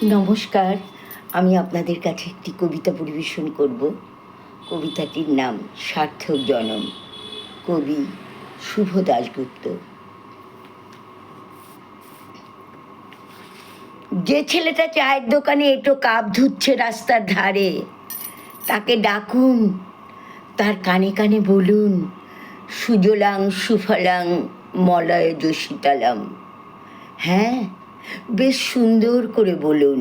নমস্কার, আমি আপনাদের কাছে একটি কবিতা পরিবেশন করব। কবিতাটির নাম সার্থক জনম। কবি শুভ দাশগুপ্ত। যে ছেলেটা চায়ের দোকানে এঁটো কাপ ধুচ্ছে রাস্তার ধারে, তাকে ডাকুন, তার কানে কানে বলুন, সুজলাং সুফলাং মলয়জ শীতলাম। হ্যাঁ, বেশ সুন্দর করে বলুন।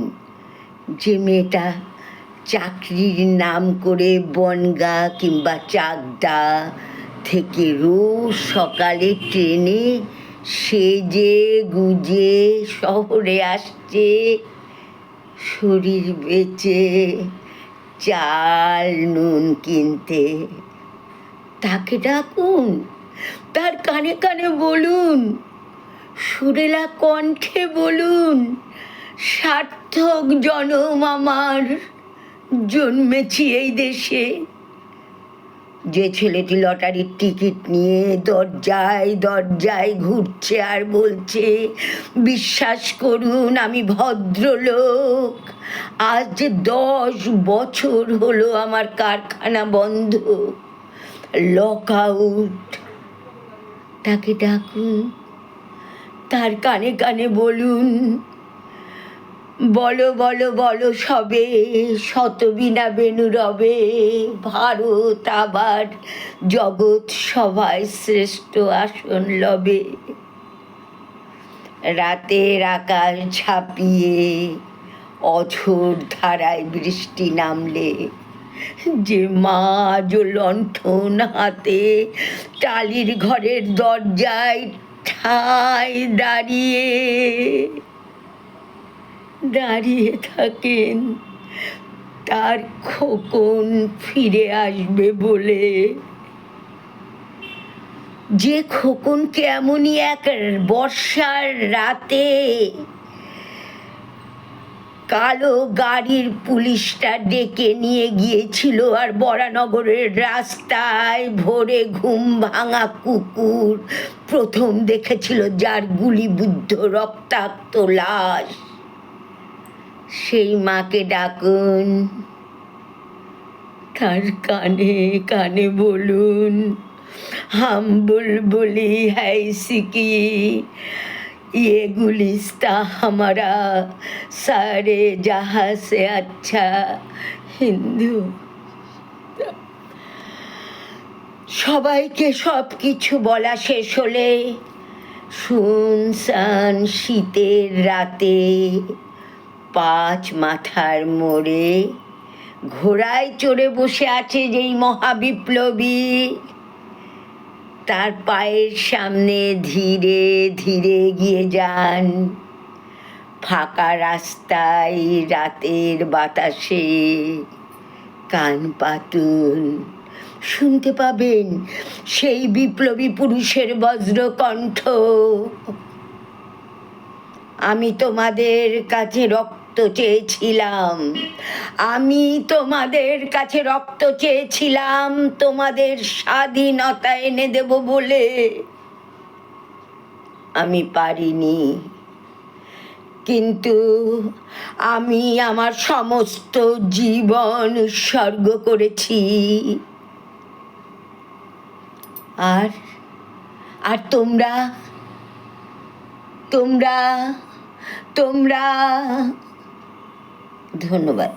যে মেয়েটা চাকরির নাম করে বনগা কিংবা চাকদা থেকে রোজ সকালে ট্রেনে সেজে গুজে শহরে আসছে শরীর বেচে চাল নুন কিনতে, তাকে ডাকুন, তার কানে কানে বলুন, সুরেলা কণ্ঠে বলুন, সার্থক জনম আমার, জন্মেছি এই দেশে। যে ছেলেটি লটারির টিকিট নিয়ে দরজায় দরজায় ঘুরছে আর বলছে, বিশ্বাস করুন আমি ভদ্রলোক, আজ 10 বছর হলো আমার কারখানা বন্ধ, লক আউট, তাকে ডাকুন, তার কানে কানে বলুন, বলো বলো বলো সবে, শতবীণা বেণু রবে, ভারত আবার জগৎ সভায় শ্রেষ্ঠ আসন লবে। রাতের আকাশ ঝাঁপিয়ে অঝোর ধারায় বৃষ্টি নামলে, যে মা লণ্ঠন হাতে টালির ঘরের দরজায় ঠায় দাঁড়িয়ে দাঁড়িয়ে থাকেন তার খোকন ফিরে আসবে বলে। যে খোকনকে এমনই এক বর্ষার রাতে কালো গাড়ির পুলিশটা ডেকে নিয়ে গিয়েছিল, আর বরানগরের রাস্তায় ভোরে ঘুম ভাঙা কুকুর প্রথম দেখেছিল যার গুলিবিদ্ধ রক্তাক্ত লাশ, সেই মাকে ডাকুন, তার কানে কানে বলুন, হাম বুলবুলি হ্যায় সিকি, ये गुलिस्ता हमारा सारे जहाँ से अच्छा হিন্দু। সবাইকে সব কিছু বলা শেষ হলে শুনশান শীতের রাতে 5 মাথার মোড়ে ঘোড়ায় চড়ে বসে আছে যেই মহাবিপ্লবী, তার পায়ের সামনে ধীরে ধীরে এগিয়ে যান। ফাঁকা রাস্তায় রাতের বাতাসে কান পাতুন, শুনতে পাবেন সেই বিপ্লবী পুরুষের বজ্রকণ্ঠ, আমি তোমাদের কাছে রক্ত চেয়েছিলাম, আমি তোমাদের কাছে রক্ত চেয়েছিলাম তোমাদের স্বাধীনতা এনে দেব বলে, আমি পারিনি, কিন্তু আমি আমার সমস্ত জীবন উৎসর্গ করেছি। আর আর তোমরা তোমরা তোমরা ধন্যবাদ।